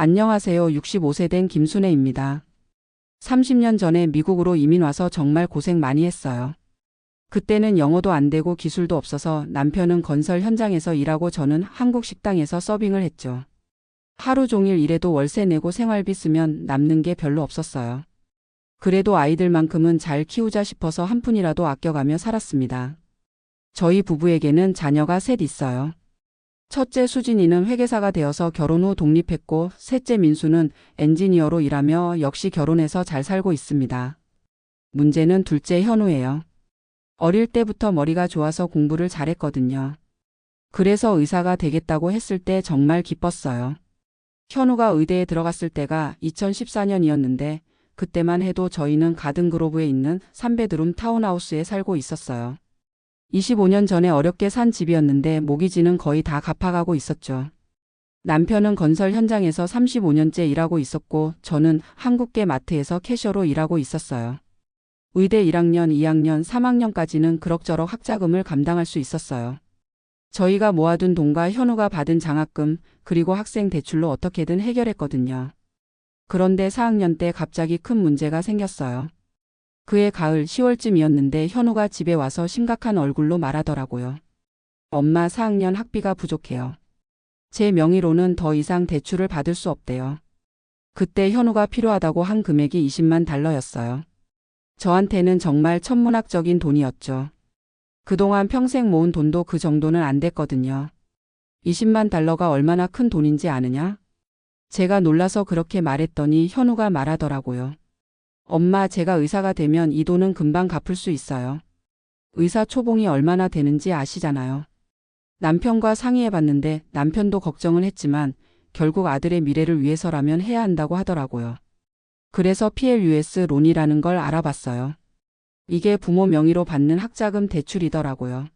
안녕하세요. 65세 된 김순혜입니다. 30년 전에 미국으로 이민 와서 정말 고생 많이 했어요. 그때는 영어도 안 되고 기술도 없어서 남편은 건설 현장에서 일하고 저는 한국 식당에서 서빙을 했죠. 하루 종일 일해도 월세 내고 생활비 쓰면 남는 게 별로 없었어요. 그래도 아이들만큼은 잘 키우자 싶어서 한 푼이라도 아껴가며 살았습니다. 저희 부부에게는 자녀가 셋 있어요. 첫째 수진이는 회계사가 되어서 결혼 후 독립했고, 셋째 민수는 엔지니어로 일하며 역시 결혼해서 잘 살고 있습니다. 문제는 둘째 현우예요. 어릴 때부터 머리가 좋아서 공부를 잘했거든요. 그래서 의사가 되겠다고 했을 때 정말 기뻤어요. 현우가 의대에 들어갔을 때가 2014년이었는데 그때만 해도 저희는 가든그로브에 있는 3베드룸 타운하우스에 살고 있었어요. 25년 전에 어렵게 산 집이었는데 모기지는 거의 다 갚아가고 있었죠. 남편은 건설 현장에서 35년째 일하고 있었고 저는 한국계 마트에서 캐셔로 일하고 있었어요. 의대 1학년, 2학년, 3학년까지는 그럭저럭 학자금을 감당할 수 있었어요. 저희가 모아둔 돈과 현우가 받은 장학금 그리고 학생 대출로 어떻게든 해결했거든요. 그런데 4학년 때 갑자기 큰 문제가 생겼어요. 그해 가을 10월쯤이었는데 현우가 집에 와서 심각한 얼굴로 말하더라고요. 엄마 4학년 학비가 부족해요. 제 명의로는 더 이상 대출을 받을 수 없대요. 그때 현우가 필요하다고 한 금액이 20만 달러였어요. 저한테는 정말 천문학적인 돈이었죠. 그동안 평생 모은 돈도 그 정도는 안 됐거든요. 20만 달러가 얼마나 큰 돈인지 아느냐? 제가 놀라서 그렇게 말했더니 현우가 말하더라고요. 엄마, 제가 의사가 되면 이 돈은 금방 갚을 수 있어요. 의사 초봉이 얼마나 되는지 아시잖아요. 남편과 상의해봤는데 남편도 걱정은 했지만 결국 아들의 미래를 위해서라면 해야 한다고 하더라고요. 그래서 PLUS 론이라는 걸 알아봤어요. 이게 부모 명의로 받는 학자금 대출이더라고요.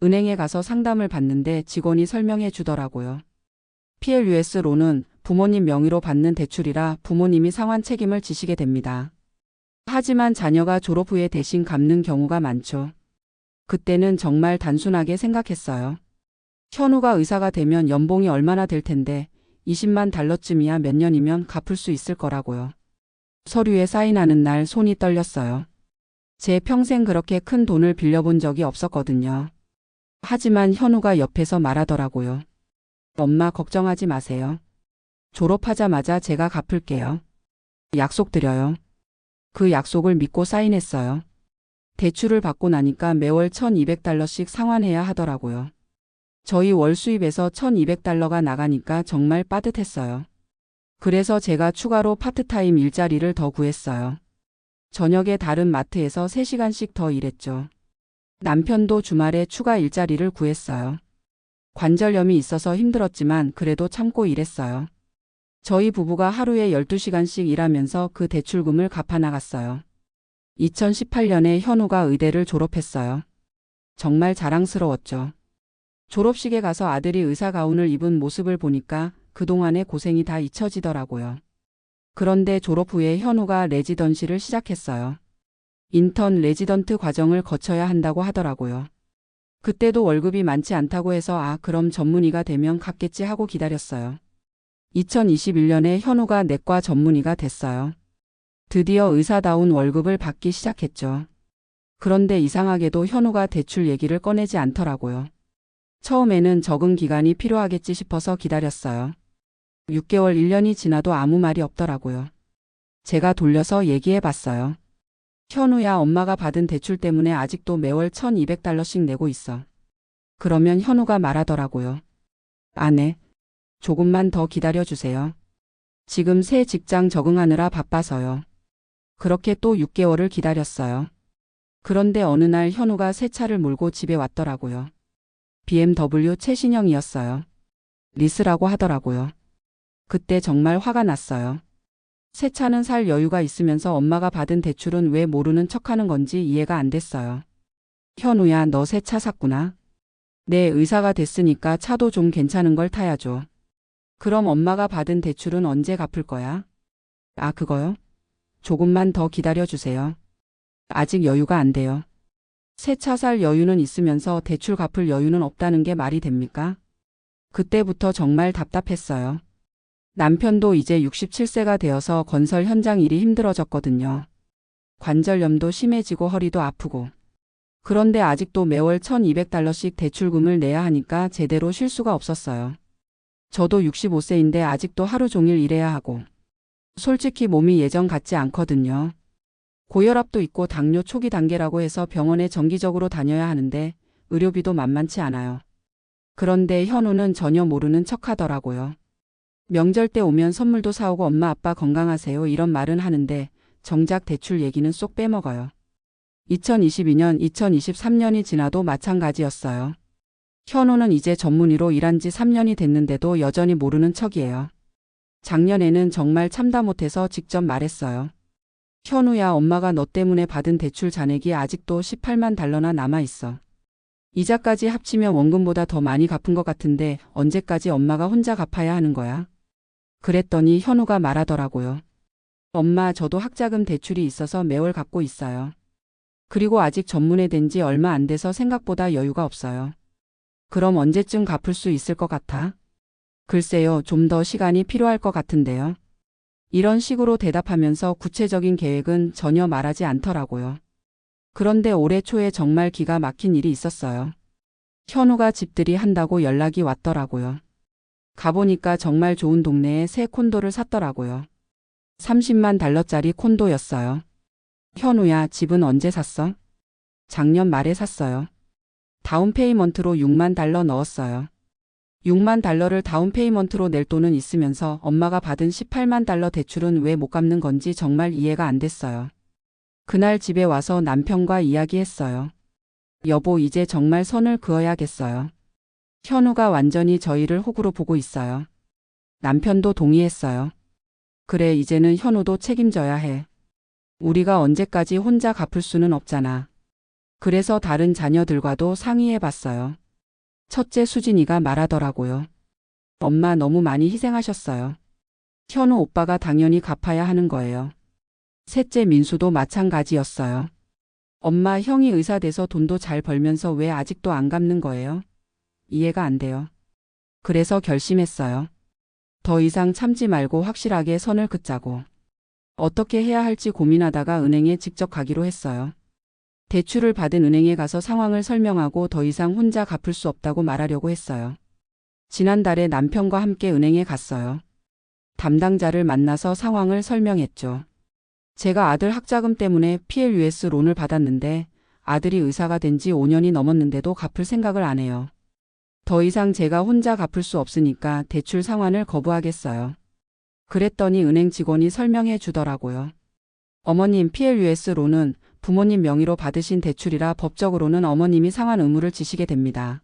은행에 가서 상담을 받는데 직원이 설명해 주더라고요. PLUS 론은 부모님 명의로 받는 대출이라 부모님이 상환 책임을 지시게 됩니다. 하지만 자녀가 졸업 후에 대신 갚는 경우가 많죠. 그때는 정말 단순하게 생각했어요. 현우가 의사가 되면 연봉이 얼마나 될 텐데 20만 달러쯤이야 몇 년이면 갚을 수 있을 거라고요. 서류에 사인하는 날 손이 떨렸어요. 제 평생 그렇게 큰 돈을 빌려본 적이 없었거든요. 하지만 현우가 옆에서 말하더라고요. 엄마 걱정하지 마세요. 졸업하자마자 제가 갚을게요. 약속드려요. 그 약속을 믿고 사인했어요. 대출을 받고 나니까 매월 1200달러씩 상환해야 하더라고요. 저희 월 수입에서 1200달러가 나가니까 정말 빠듯했어요. 그래서 제가 추가로 파트타임 일자리를 더 구했어요. 저녁에 다른 마트에서 3시간씩 더 일했죠. 남편도 주말에 추가 일자리를 구했어요. 관절염이 있어서 힘들었지만 그래도 참고 일했어요. 저희 부부가 하루에 12시간씩 일하면서 그 대출금을 갚아나갔어요. 2018년에 현우가 의대를 졸업했어요. 정말 자랑스러웠죠. 졸업식에 가서 아들이 의사 가운을 입은 모습을 보니까 그동안의 고생이 다 잊혀지더라고요. 그런데 졸업 후에 현우가 레지던시를 시작했어요. 인턴 레지던트 과정을 거쳐야 한다고 하더라고요. 그때도 월급이 많지 않다고 해서 그럼 전문의가 되면 갚겠지 하고 기다렸어요. 2021년에 현우가 내과 전문의가 됐어요. 드디어 의사다운 월급을 받기 시작했죠. 그런데 이상하게도 현우가 대출 얘기를 꺼내지 않더라고요. 처음에는 적응 기간이 필요하겠지 싶어서 기다렸어요. 6개월 1년이 지나도 아무 말이 없더라고요. 제가 돌려서 얘기해 봤어요. 현우야, 엄마가 받은 대출 때문에 아직도 매월 1200달러씩 내고 있어. 그러면 현우가 말하더라고요. 네. 조금만 더 기다려주세요. 지금 새 직장 적응하느라 바빠서요. 그렇게 또 6개월을 기다렸어요. 그런데 어느 날 현우가 새 차를 몰고 집에 왔더라고요. BMW 최신형이었어요. 리스라고 하더라고요. 그때 정말 화가 났어요. 새 차는 살 여유가 있으면서 엄마가 받은 대출은 왜 모르는 척하는 건지 이해가 안 됐어요. 현우야, 너 새 차 샀구나. 네, 의사가 됐으니까 차도 좀 괜찮은 걸 타야죠. 그럼 엄마가 받은 대출은 언제 갚을 거야? 그거요? 조금만 더 기다려주세요. 아직 여유가 안 돼요. 새 차 살 여유는 있으면서 대출 갚을 여유는 없다는 게 말이 됩니까? 그때부터 정말 답답했어요. 남편도 이제 67세가 되어서 건설 현장 일이 힘들어졌거든요. 관절염도 심해지고 허리도 아프고. 그런데 아직도 매월 $1200씩 대출금을 내야 하니까 제대로 쉴 수가 없었어요. 저도 65세인데 아직도 하루 종일 일해야 하고. 솔직히 몸이 예전 같지 않거든요. 고혈압도 있고 당뇨 초기 단계라고 해서 병원에 정기적으로 다녀야 하는데 의료비도 만만치 않아요. 그런데 현우는 전혀 모르는 척 하더라고요. 명절 때 오면 선물도 사오고 엄마 아빠 건강하세요 이런 말은 하는데 정작 대출 얘기는 쏙 빼먹어요. 2022년, 2023년이 지나도 마찬가지였어요. 현우는 이제 전문의로 일한 지 3년이 됐는데도 여전히 모르는 척이에요. 작년에는 정말 참다 못해서 직접 말했어요. 현우야, 엄마가 너 때문에 받은 대출 잔액이 아직도 $18만 남아있어. 이자까지 합치면 원금보다 더 많이 갚은 것 같은데 언제까지 엄마가 혼자 갚아야 하는 거야? 그랬더니 현우가 말하더라고요. 엄마, 저도 학자금 대출이 있어서 매월 갚고 있어요. 그리고 아직 전문의 된 지 얼마 안 돼서 생각보다 여유가 없어요. 그럼 언제쯤 갚을 수 있을 것 같아? 글쎄요, 좀 더 시간이 필요할 것 같은데요. 이런 식으로 대답하면서 구체적인 계획은 전혀 말하지 않더라고요. 그런데 올해 초에 정말 기가 막힌 일이 있었어요. 현우가 집들이 한다고 연락이 왔더라고요. 가보니까 정말 좋은 동네에 새 콘도를 샀더라고요. $30만 콘도였어요. 현우야, 집은 언제 샀어? 작년 말에 샀어요. 다운페이먼트로 $6만 넣었어요. $6만 다운페이먼트로 낼 돈은 있으면서 엄마가 받은 $18만 대출은 왜 못 갚는 건지 정말 이해가 안 됐어요. 그날 집에 와서 남편과 이야기했어요. 여보, 이제 정말 선을 그어야겠어요. 현우가 완전히 저희를 호구로 보고 있어요. 남편도 동의했어요. 그래, 이제는 현우도 책임져야 해. 우리가 언제까지 혼자 갚을 수는 없잖아. 그래서 다른 자녀들과도 상의해봤어요. 첫째 수진이가 말하더라고요. 엄마, 너무 많이 희생하셨어요. 현우 오빠가 당연히 갚아야 하는 거예요. 셋째 민수도 마찬가지였어요. 엄마, 형이 의사 돼서 돈도 잘 벌면서 왜 아직도 안 갚는 거예요? 이해가 안 돼요. 그래서 결심했어요. 더 이상 참지 말고 확실하게 선을 긋자고. 어떻게 해야 할지 고민하다가 은행에 직접 가기로 했어요. 대출을 받은 은행에 가서 상황을 설명하고 더 이상 혼자 갚을 수 없다고 말하려고 했어요. 지난달에 남편과 함께 은행에 갔어요. 담당자를 만나서 상황을 설명했죠. 제가 아들 학자금 때문에 PLUS 론을 받았는데 아들이 의사가 된 지 5년이 넘었는데도 갚을 생각을 안 해요. 더 이상 제가 혼자 갚을 수 없으니까 대출 상환을 거부하겠어요. 그랬더니 은행 직원이 설명해 주더라고요. 어머님, PLUS 론은 부모님 명의로 받으신 대출이라 법적으로는 어머님이 상환 의무를 지시게 됩니다.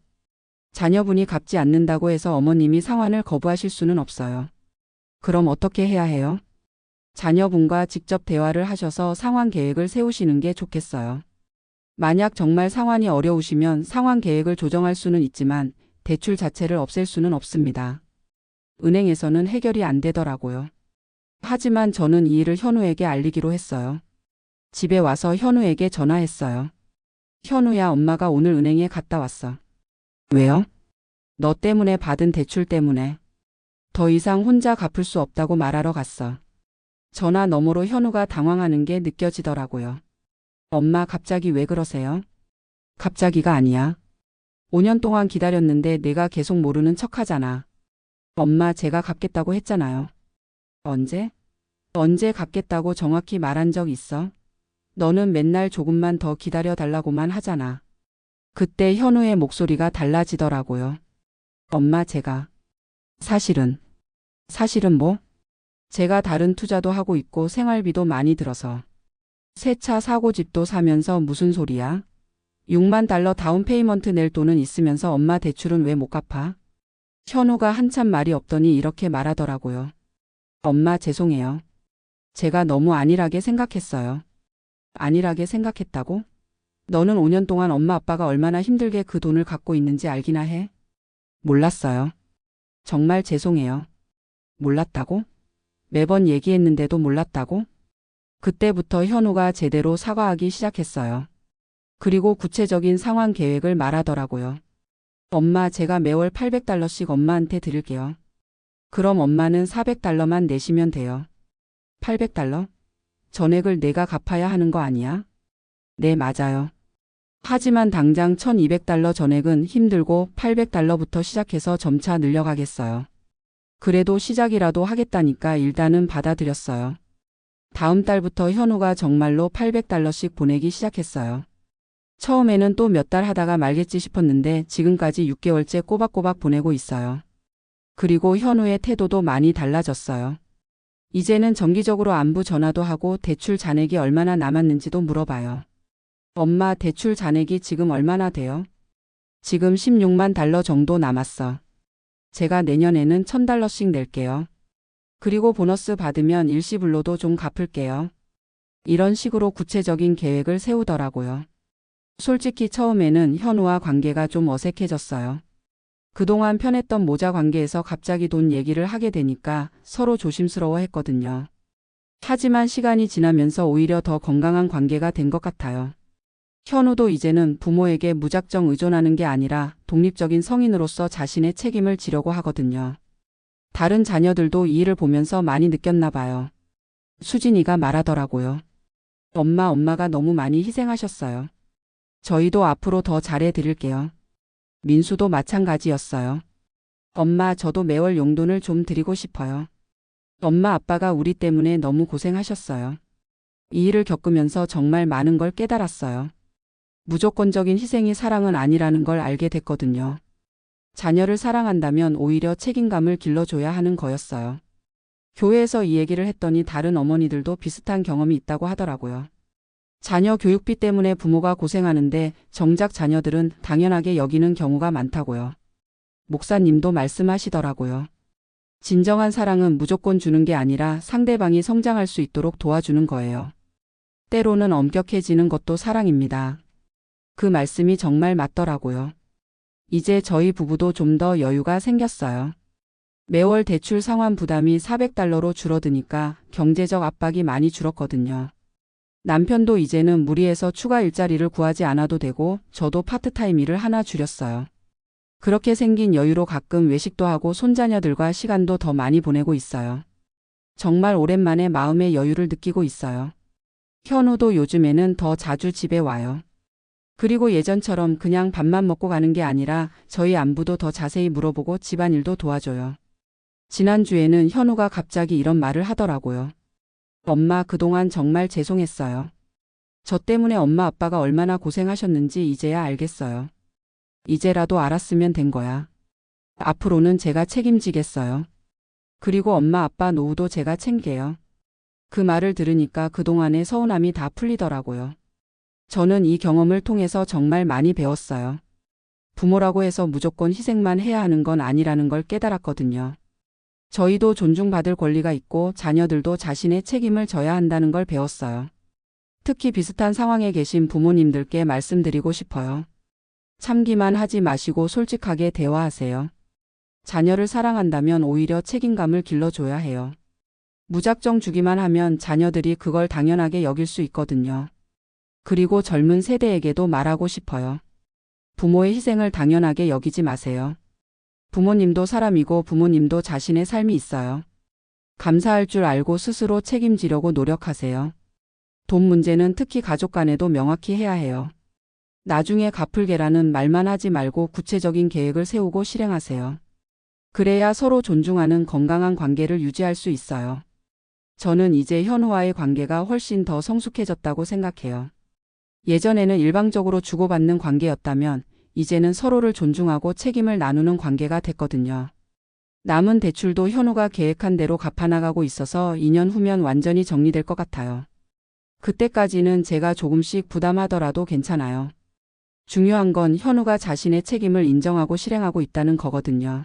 자녀분이 갚지 않는다고 해서 어머님이 상환을 거부하실 수는 없어요. 그럼 어떻게 해야 해요? 자녀분과 직접 대화를 하셔서 상환 계획을 세우시는 게 좋겠어요. 만약 정말 상환이 어려우시면 상환 계획을 조정할 수는 있지만 대출 자체를 없앨 수는 없습니다. 은행에서는 해결이 안 되더라고요. 하지만 저는 이 일을 현우에게 알리기로 했어요. 집에 와서 현우에게 전화했어요. 현우야, 엄마가 오늘 은행에 갔다 왔어. 왜요? 너 때문에 받은 대출 때문에. 더 이상 혼자 갚을 수 없다고 말하러 갔어. 전화 너머로 현우가 당황하는 게 느껴지더라고요. 엄마, 갑자기 왜 그러세요? 갑자기가 아니야. 5년 동안 기다렸는데 내가 계속 모르는 척하잖아. 엄마, 제가 갚겠다고 했잖아요. 언제? 언제 갚겠다고 정확히 말한 적 있어? 너는 맨날 조금만 더 기다려 달라고만 하잖아. 그때 현우의 목소리가 달라지더라고요. 엄마, 제가. 사실은 뭐? 제가 다른 투자도 하고 있고 생활비도 많이 들어서. 새 차 사고 집도 사면서 무슨 소리야? $6만 다운페이먼트 낼 돈은 있으면서 엄마 대출은 왜 못 갚아? 현우가 한참 말이 없더니 이렇게 말하더라고요. 엄마, 죄송해요. 제가 너무 안일하게 생각했어요. 안일하게 생각했다고? 너는 5년 동안 엄마 아빠가 얼마나 힘들게 그 돈을 갖고 있는지 알기나 해? 몰랐어요. 정말 죄송해요. 몰랐다고? 매번 얘기했는데도 몰랐다고? 그때부터 현우가 제대로 사과하기 시작했어요. 그리고 구체적인 상환 계획을 말하더라고요. 엄마, 제가 매월 $800씩 엄마한테 드릴게요. 그럼 엄마는 400달러만 내시면 돼요. 800달러? 전액을 내가 갚아야 하는 거 아니야? 네, 맞아요. 하지만 당장 1200달러 전액은 힘들고 800달러부터 시작해서 점차 늘려가겠어요. 그래도 시작이라도 하겠다니까 일단은 받아들였어요. 다음 달부터 현우가 정말로 800달러씩 보내기 시작했어요. 처음에는 또 몇 달 하다가 말겠지 싶었는데 지금까지 6개월째 꼬박꼬박 보내고 있어요. 그리고 현우의 태도도 많이 달라졌어요. 이제는 정기적으로 안부 전화도 하고 대출 잔액이 얼마나 남았는지도 물어봐요. 엄마, 대출 잔액이 지금 얼마나 돼요? 지금 16만 달러 정도 남았어. 제가 내년에는 1000달러씩 낼게요. 그리고 보너스 받으면 일시불로도 좀 갚을게요. 이런 식으로 구체적인 계획을 세우더라고요. 솔직히 처음에는 현우와 관계가 좀 어색해졌어요. 그동안 편했던 모자 관계에서 갑자기 돈 얘기를 하게 되니까 서로 조심스러워 했거든요. 하지만 시간이 지나면서 오히려 더 건강한 관계가 된 것 같아요. 현우도 이제는 부모에게 무작정 의존하는 게 아니라 독립적인 성인으로서 자신의 책임을 지려고 하거든요. 다른 자녀들도 이 일을 보면서 많이 느꼈나 봐요. 수진이가 말하더라고요. 엄마가 너무 많이 희생하셨어요. 저희도 앞으로 더 잘해 드릴게요. 민수도 마찬가지였어요. 엄마, 저도 매월 용돈을 좀 드리고 싶어요. 엄마, 아빠가 우리 때문에 너무 고생하셨어요. 이 일을 겪으면서 정말 많은 걸 깨달았어요. 무조건적인 희생이 사랑은 아니라는 걸 알게 됐거든요. 자녀를 사랑한다면 오히려 책임감을 길러줘야 하는 거였어요. 교회에서 이 얘기를 했더니 다른 어머니들도 비슷한 경험이 있다고 하더라고요. 자녀 교육비 때문에 부모가 고생하는데 정작 자녀들은 당연하게 여기는 경우가 많다고요. 목사님도 말씀하시더라고요. 진정한 사랑은 무조건 주는 게 아니라 상대방이 성장할 수 있도록 도와주는 거예요. 때로는 엄격해지는 것도 사랑입니다. 그 말씀이 정말 맞더라고요. 이제 저희 부부도 좀 더 여유가 생겼어요. 매월 대출 상환 부담이 400달러로 줄어드니까 경제적 압박이 많이 줄었거든요. 남편도 이제는 무리해서 추가 일자리를 구하지 않아도 되고 저도 파트타임 일을 하나 줄였어요. 그렇게 생긴 여유로 가끔 외식도 하고 손자녀들과 시간도 더 많이 보내고 있어요. 정말 오랜만에 마음의 여유를 느끼고 있어요. 현우도 요즘에는 더 자주 집에 와요. 그리고 예전처럼 그냥 밥만 먹고 가는 게 아니라 저희 안부도 더 자세히 물어보고 집안일도 도와줘요. 지난주에는 현우가 갑자기 이런 말을 하더라고요. 엄마, 그동안 정말 죄송했어요. 저 때문에 엄마 아빠가 얼마나 고생하셨는지 이제야 알겠어요. 이제라도 알았으면 된 거야. 앞으로는 제가 책임지겠어요. 그리고 엄마 아빠 노후도 제가 챙겨요. 그 말을 들으니까 그동안의 서운함이 다 풀리더라고요. 저는 이 경험을 통해서 정말 많이 배웠어요. 부모라고 해서 무조건 희생만 해야 하는 건 아니라는 걸 깨달았거든요. 저희도 존중받을 권리가 있고 자녀들도 자신의 책임을 져야 한다는 걸 배웠어요. 특히 비슷한 상황에 계신 부모님들께 말씀드리고 싶어요. 참기만 하지 마시고 솔직하게 대화하세요. 자녀를 사랑한다면 오히려 책임감을 길러줘야 해요. 무작정 주기만 하면 자녀들이 그걸 당연하게 여길 수 있거든요. 그리고 젊은 세대에게도 말하고 싶어요. 부모의 희생을 당연하게 여기지 마세요. 부모님도 사람이고 부모님도 자신의 삶이 있어요. 감사할 줄 알고 스스로 책임지려고 노력하세요. 돈 문제는 특히 가족 간에도 명확히 해야 해요. 나중에 갚을 게라는 말만 하지 말고 구체적인 계획을 세우고 실행하세요. 그래야 서로 존중하는 건강한 관계를 유지할 수 있어요. 저는 이제 현우와의 관계가 훨씬 더 성숙해졌다고 생각해요. 예전에는 일방적으로 주고받는 관계였다면 이제는 서로를 존중하고 책임을 나누는 관계가 됐거든요. 남은 대출도 현우가 계획한 대로 갚아나가고 있어서 2년 후면 완전히 정리될 것 같아요. 그때까지는 제가 조금씩 부담하더라도 괜찮아요. 중요한 건 현우가 자신의 책임을 인정하고 실행하고 있다는 거거든요.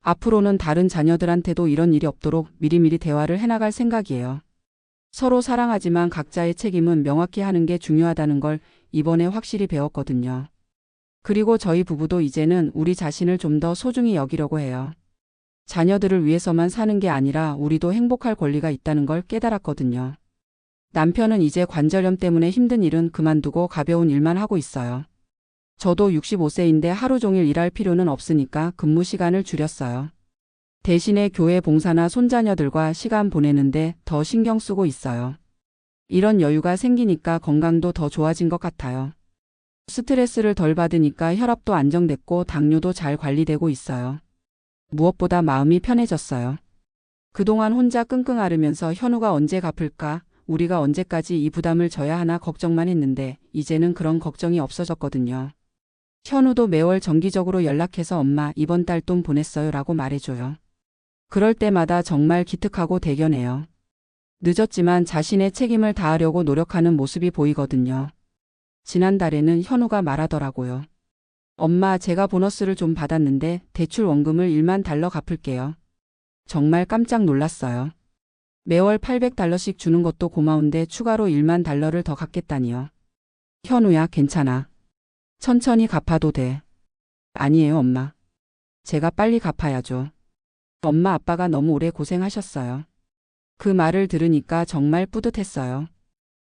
앞으로는 다른 자녀들한테도 이런 일이 없도록 미리미리 대화를 해나갈 생각이에요. 서로 사랑하지만 각자의 책임은 명확히 하는 게 중요하다는 걸 이번에 확실히 배웠거든요. 그리고 저희 부부도 이제는 우리 자신을 좀 더 소중히 여기려고 해요. 자녀들을 위해서만 사는 게 아니라 우리도 행복할 권리가 있다는 걸 깨달았거든요. 남편은 이제 관절염 때문에 힘든 일은 그만두고 가벼운 일만 하고 있어요. 저도 65세인데 하루 종일 일할 필요는 없으니까 근무 시간을 줄였어요. 대신에 교회 봉사나 손자녀들과 시간 보내는데 더 신경 쓰고 있어요. 이런 여유가 생기니까 건강도 더 좋아진 것 같아요. 스트레스를 덜 받으니까 혈압도 안정됐고 당뇨도 잘 관리되고 있어요. 무엇보다 마음이 편해졌어요. 그동안 혼자 끙끙 앓으면서 현우가 언제 갚을까, 우리가 언제까지 이 부담을 져야 하나 걱정만 했는데 이제는 그런 걱정이 없어졌거든요. 현우도 매월 정기적으로 연락해서 엄마 이번 달 돈 보냈어요 라고 말해줘요. 그럴 때마다 정말 기특하고 대견해요. 늦었지만 자신의 책임을 다하려고 노력하는 모습이 보이거든요. 지난달에는 현우가 말하더라고요. 엄마, 제가 보너스를 좀 받았는데 대출 원금을 1만 달러 갚을게요. 정말 깜짝 놀랐어요. 매월 $800씩 주는 것도 고마운데 추가로 1만 달러를 더 갚겠다니요. 현우야, 괜찮아. 천천히 갚아도 돼. 아니에요, 엄마. 제가 빨리 갚아야죠. 엄마, 아빠가 너무 오래 고생하셨어요. 그 말을 들으니까 정말 뿌듯했어요.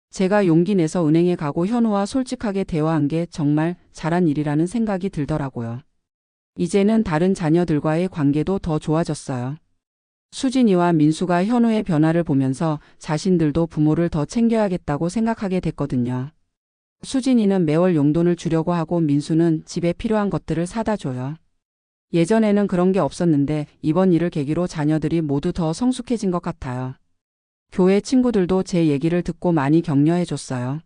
제가 용기 내서 은행에 가고 현우와 솔직하게 대화한 게 정말 잘한 일이라는 생각이 들더라고요. 이제는 다른 자녀들과의 관계도 더 좋아졌어요. 수진이와 민수가 현우의 변화를 보면서 자신들도 부모를 더 챙겨야겠다고 생각하게 됐거든요. 수진이는 매월 용돈을 주려고 하고 민수는 집에 필요한 것들을 사다 줘요. 예전에는 그런 게 없었는데 이번 일을 계기로 자녀들이 모두 더 성숙해진 것 같아요. 교회 친구들도 제 얘기를 듣고 많이 격려해 줬어요.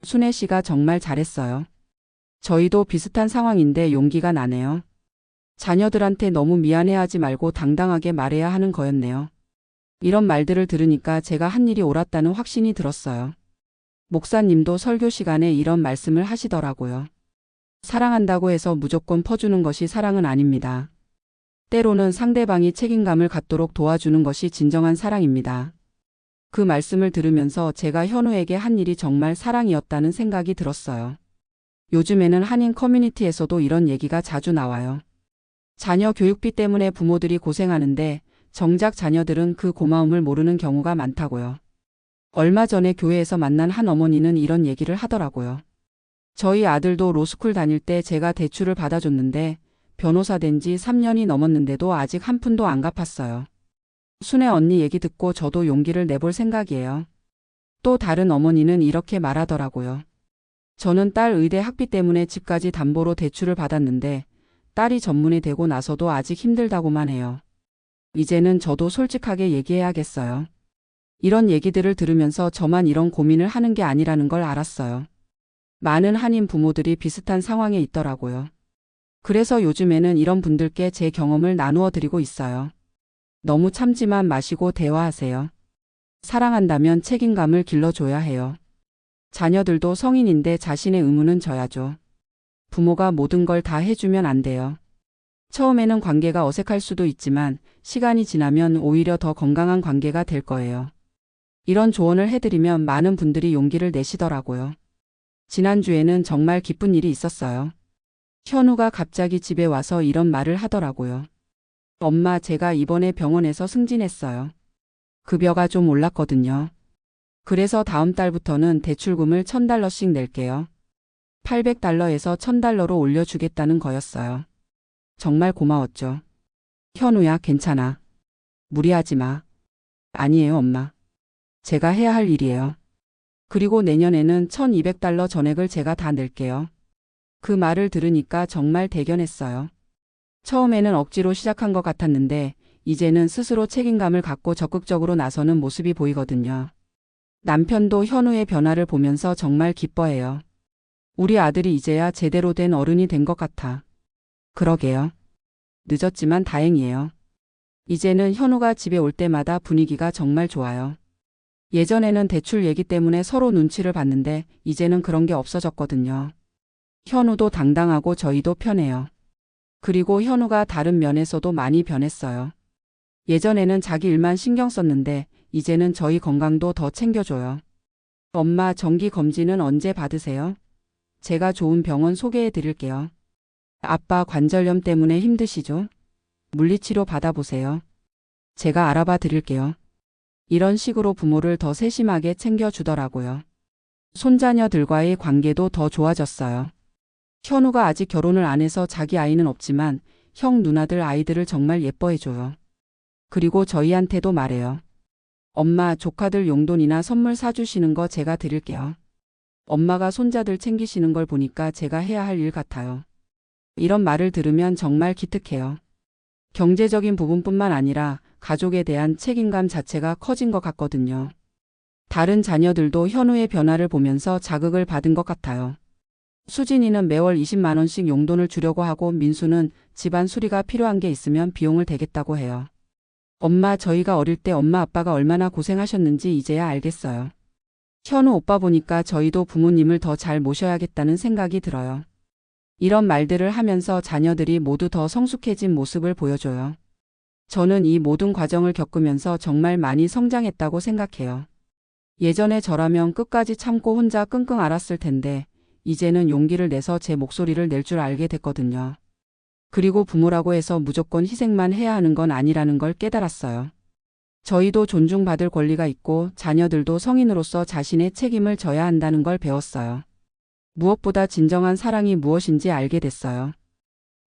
순애 씨가 정말 잘했어요. 저희도 비슷한 상황인데 용기가 나네요. 자녀들한테 너무 미안해하지 말고 당당하게 말해야 하는 거였네요. 이런 말들을 들으니까 제가 한 일이 옳았다는 확신이 들었어요. 목사님도 설교 시간에 이런 말씀을 하시더라고요. 사랑한다고 해서 무조건 퍼주는 것이 사랑은 아닙니다. 때로는 상대방이 책임감을 갖도록 도와주는 것이 진정한 사랑입니다. 그 말씀을 들으면서 제가 현우에게 한 일이 정말 사랑이었다는 생각이 들었어요. 요즘에는 한인 커뮤니티에서도 이런 얘기가 자주 나와요. 자녀 교육비 때문에 부모들이 고생하는데 정작 자녀들은 그 고마움을 모르는 경우가 많다고요. 얼마 전에 교회에서 만난 한 어머니는 이런 얘기를 하더라고요. 저희 아들도 로스쿨 다닐 때 제가 대출을 받아줬는데 변호사 된 지 3년이 넘었는데도 아직 한 푼도 안 갚았어요. 순애 언니 얘기 듣고 저도 용기를 내볼 생각이에요. 또 다른 어머니는 이렇게 말하더라고요. 저는 딸 의대 학비 때문에 집까지 담보로 대출을 받았는데 딸이 전문의 되고 나서도 아직 힘들다고만 해요. 이제는 저도 솔직하게 얘기해야겠어요. 이런 얘기들을 들으면서 저만 이런 고민을 하는 게 아니라는 걸 알았어요. 많은 한인 부모들이 비슷한 상황에 있더라고요. 그래서 요즘에는 이런 분들께 제 경험을 나누어 드리고 있어요. 너무 참지만 마시고 대화하세요. 사랑한다면 책임감을 길러줘야 해요. 자녀들도 성인인데 자신의 의무는 져야죠. 부모가 모든 걸 다 해주면 안 돼요. 처음에는 관계가 어색할 수도 있지만 시간이 지나면 오히려 더 건강한 관계가 될 거예요. 이런 조언을 해드리면 많은 분들이 용기를 내시더라고요. 지난주에는 정말 기쁜 일이 있었어요. 현우가 갑자기 집에 와서 이런 말을 하더라고요. 엄마, 제가 이번에 병원에서 승진했어요. 급여가 좀 올랐거든요. 그래서 다음 달부터는 대출금을 $1,000씩 낼게요. $800에서 $1,000로 올려주겠다는 거였어요. 정말 고마웠죠. 현우야, 괜찮아. 무리하지 마. 아니에요, 엄마. 제가 해야 할 일이에요. 그리고 내년에는 $1,200 전액을 제가 다 낼게요. 그 말을 들으니까 정말 대견했어요. 처음에는 억지로 시작한 것 같았는데 이제는 스스로 책임감을 갖고 적극적으로 나서는 모습이 보이거든요. 남편도 현우의 변화를 보면서 정말 기뻐해요. 우리 아들이 이제야 제대로 된 어른이 된 것 같아. 그러게요. 늦었지만 다행이에요. 이제는 현우가 집에 올 때마다 분위기가 정말 좋아요. 예전에는 대출 얘기 때문에 서로 눈치를 봤는데 이제는 그런 게 없어졌거든요. 현우도 당당하고 저희도 편해요. 그리고 현우가 다른 면에서도 많이 변했어요. 예전에는 자기 일만 신경 썼는데 이제는 저희 건강도 더 챙겨줘요. 엄마, 정기 검진은 언제 받으세요? 제가 좋은 병원 소개해 드릴게요. 아빠, 관절염 때문에 힘드시죠? 물리치료 받아보세요. 제가 알아봐 드릴게요. 이런 식으로 부모를 더 세심하게 챙겨주더라고요. 손자녀들과의 관계도 더 좋아졌어요. 현우가 아직 결혼을 안 해서 자기 아이는 없지만 형 누나들 아이들을 정말 예뻐해줘요. 그리고 저희한테도 말해요. 엄마, 조카들 용돈이나 선물 사주시는 거 제가 드릴게요. 엄마가 손자들 챙기시는 걸 보니까 제가 해야 할 일 같아요. 이런 말을 들으면 정말 기특해요. 경제적인 부분뿐만 아니라 가족에 대한 책임감 자체가 커진 것 같거든요. 다른 자녀들도 현우의 변화를 보면서 자극을 받은 것 같아요. 수진이는 매월 20만 원씩 용돈을 주려고 하고 민수는 집안 수리가 필요한 게 있으면 비용을 대겠다고 해요. 엄마, 저희가 어릴 때 엄마 아빠가 얼마나 고생하셨는지 이제야 알겠어요. 현우 오빠 보니까 저희도 부모님을 더 잘 모셔야겠다는 생각이 들어요. 이런 말들을 하면서 자녀들이 모두 더 성숙해진 모습을 보여줘요. 저는 이 모든 과정을 겪으면서 정말 많이 성장했다고 생각해요. 예전에 저라면 끝까지 참고 혼자 끙끙 앓았을 텐데 이제는 용기를 내서 제 목소리를 낼 줄 알게 됐거든요. 그리고 부모라고 해서 무조건 희생만 해야 하는 건 아니라는 걸 깨달았어요. 저희도 존중받을 권리가 있고 자녀들도 성인으로서 자신의 책임을 져야 한다는 걸 배웠어요. 무엇보다 진정한 사랑이 무엇인지 알게 됐어요.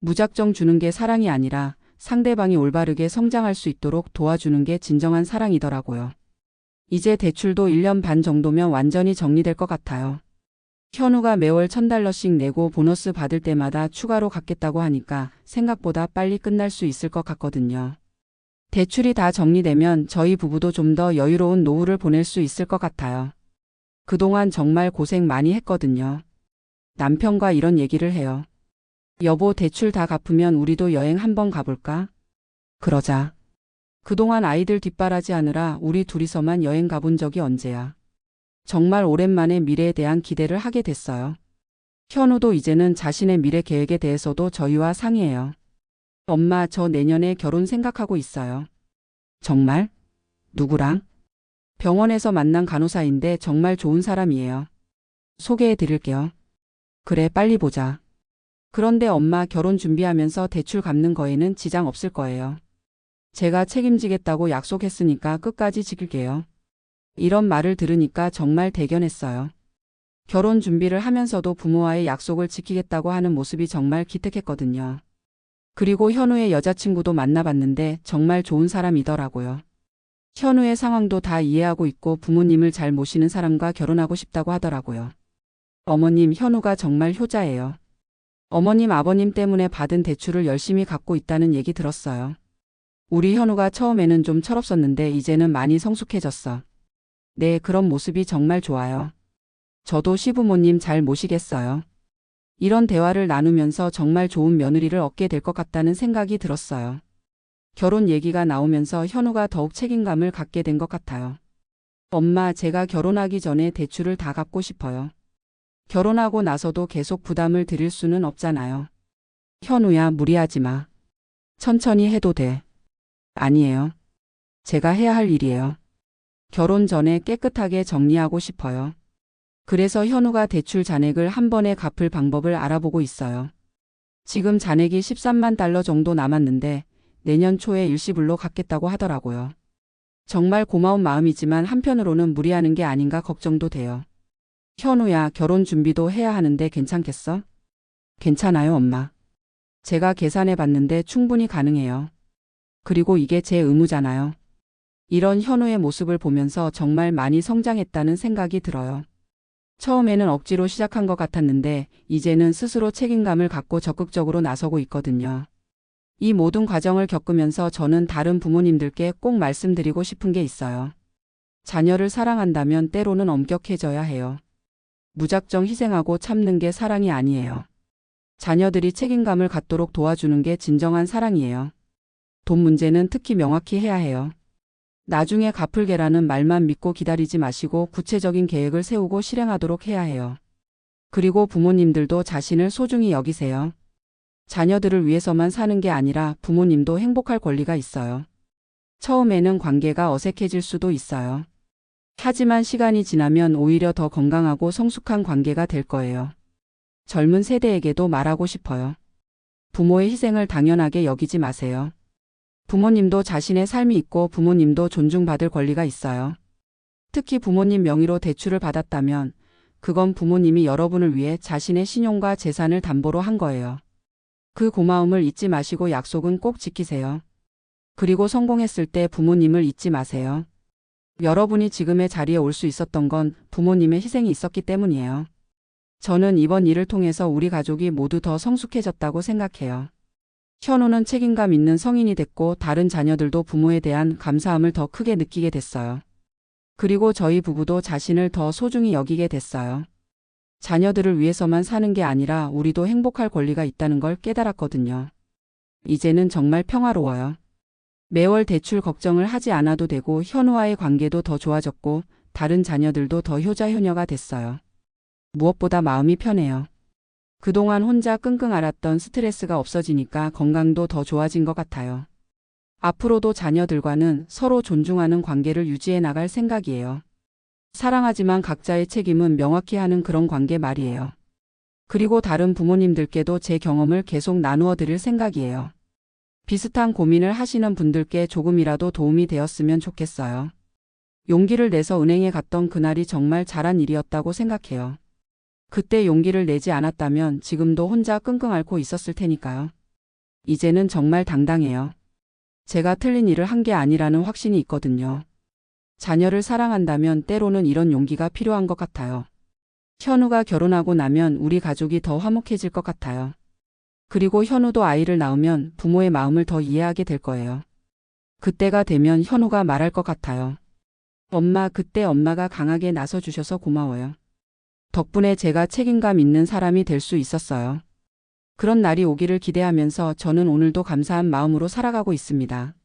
무작정 주는 게 사랑이 아니라 상대방이 올바르게 성장할 수 있도록 도와주는 게 진정한 사랑이더라고요. 이제 대출도 1년 반 정도면 완전히 정리될 것 같아요. 현우가 매월 $1000씩 내고 보너스 받을 때마다 추가로 갚겠다고 하니까 생각보다 빨리 끝날 수 있을 것 같거든요. 대출이 다 정리되면 저희 부부도 좀 더 여유로운 노후를 보낼 수 있을 것 같아요. 그동안 정말 고생 많이 했거든요. 남편과 이런 얘기를 해요. 여보, 대출 다 갚으면 우리도 여행 한번 가볼까? 그러자. 그동안 아이들 뒷바라지 하느라 우리 둘이서만 여행 가본 적이 언제야. 정말 오랜만에 미래에 대한 기대를 하게 됐어요. 현우도 이제는 자신의 미래 계획에 대해서도 저희와 상의해요. 엄마, 저 내년에 결혼 생각하고 있어요. 정말? 누구랑? 병원에서 만난 간호사인데 정말 좋은 사람이에요. 소개해 드릴게요. 그래, 빨리 보자. 그런데 엄마, 결혼 준비하면서 대출 갚는 거에는 지장 없을 거예요. 제가 책임지겠다고 약속했으니까 끝까지 지킬게요. 이런 말을 들으니까 정말 대견했어요. 결혼 준비를 하면서도 부모와의 약속을 지키겠다고 하는 모습이 정말 기특했거든요. 그리고 현우의 여자친구도 만나봤는데 정말 좋은 사람이더라고요. 현우의 상황도 다 이해하고 있고 부모님을 잘 모시는 사람과 결혼하고 싶다고 하더라고요. 어머님, 현우가 정말 효자예요. 어머님, 아버님 때문에 받은 대출을 열심히 갚고 있다는 얘기 들었어요. 우리 현우가 처음에는 좀 철없었는데 이제는 많이 성숙해졌어. 네, 그런 모습이 정말 좋아요. 저도 시부모님 잘 모시겠어요. 이런 대화를 나누면서 정말 좋은 며느리를 얻게 될 것 같다는 생각이 들었어요. 결혼 얘기가 나오면서 현우가 더욱 책임감을 갖게 된 것 같아요. 엄마, 제가 결혼하기 전에 대출을 다 갚고 싶어요. 결혼하고 나서도 계속 부담을 드릴 수는 없잖아요. 현우야, 무리하지 마. 천천히 해도 돼. 아니에요. 제가 해야 할 일이에요. 결혼 전에 깨끗하게 정리하고 싶어요. 그래서 현우가 대출 잔액을 한 번에 갚을 방법을 알아보고 있어요. 지금 잔액이 $13만 정도 남았는데 내년 초에 일시불로 갚겠다고 하더라고요. 정말 고마운 마음이지만 한편으로는 무리하는 게 아닌가 걱정도 돼요. 현우야, 결혼 준비도 해야 하는데 괜찮겠어? 괜찮아요, 엄마. 제가 계산해 봤는데 충분히 가능해요. 그리고 이게 제 의무잖아요. 이런 현우의 모습을 보면서 정말 많이 성장했다는 생각이 들어요. 처음에는 억지로 시작한 것 같았는데 이제는 스스로 책임감을 갖고 적극적으로 나서고 있거든요. 이 모든 과정을 겪으면서 저는 다른 부모님들께 꼭 말씀드리고 싶은 게 있어요. 자녀를 사랑한다면 때로는 엄격해져야 해요. 무작정 희생하고 참는 게 사랑이 아니에요. 자녀들이 책임감을 갖도록 도와주는 게 진정한 사랑이에요. 돈 문제는 특히 명확히 해야 해요. 나중에 갚을 게라는 말만 믿고 기다리지 마시고 구체적인 계획을 세우고 실행하도록 해야 해요. 그리고 부모님들도 자신을 소중히 여기세요. 자녀들을 위해서만 사는 게 아니라 부모님도 행복할 권리가 있어요. 처음에는 관계가 어색해질 수도 있어요. 하지만 시간이 지나면 오히려 더 건강하고 성숙한 관계가 될 거예요. 젊은 세대에게도 말하고 싶어요. 부모의 희생을 당연하게 여기지 마세요. 부모님도 자신의 삶이 있고 부모님도 존중받을 권리가 있어요. 특히 부모님 명의로 대출을 받았다면 그건 부모님이 여러분을 위해 자신의 신용과 재산을 담보로 한 거예요. 그 고마움을 잊지 마시고 약속은 꼭 지키세요. 그리고 성공했을 때 부모님을 잊지 마세요. 여러분이 지금의 자리에 올 수 있었던 건 부모님의 희생이 있었기 때문이에요. 저는 이번 일을 통해서 우리 가족이 모두 더 성숙해졌다고 생각해요. 현우는 책임감 있는 성인이 됐고 다른 자녀들도 부모에 대한 감사함을 더 크게 느끼게 됐어요. 그리고 저희 부부도 자신을 더 소중히 여기게 됐어요. 자녀들을 위해서만 사는 게 아니라 우리도 행복할 권리가 있다는 걸 깨달았거든요. 이제는 정말 평화로워요. 매월 대출 걱정을 하지 않아도 되고 현우와의 관계도 더 좋아졌고 다른 자녀들도 더 효자효녀가 됐어요. 무엇보다 마음이 편해요. 그동안 혼자 끙끙 앓았던 스트레스가 없어지니까 건강도 더 좋아진 것 같아요. 앞으로도 자녀들과는 서로 존중하는 관계를 유지해 나갈 생각이에요. 사랑하지만 각자의 책임은 명확히 하는 그런 관계 말이에요. 그리고 다른 부모님들께도 제 경험을 계속 나누어 드릴 생각이에요. 비슷한 고민을 하시는 분들께 조금이라도 도움이 되었으면 좋겠어요. 용기를 내서 은행에 갔던 그날이 정말 잘한 일이었다고 생각해요. 그때 용기를 내지 않았다면 지금도 혼자 끙끙 앓고 있었을 테니까요. 이제는 정말 당당해요. 제가 틀린 일을 한 게 아니라는 확신이 있거든요. 자녀를 사랑한다면 때로는 이런 용기가 필요한 것 같아요. 현우가 결혼하고 나면 우리 가족이 더 화목해질 것 같아요. 그리고 현우도 아이를 낳으면 부모의 마음을 더 이해하게 될 거예요. 그때가 되면 현우가 말할 것 같아요. 엄마, 그때 엄마가 강하게 나서주셔서 고마워요. 덕분에 제가 책임감 있는 사람이 될 수 있었어요. 그런 날이 오기를 기대하면서 저는 오늘도 감사한 마음으로 살아가고 있습니다.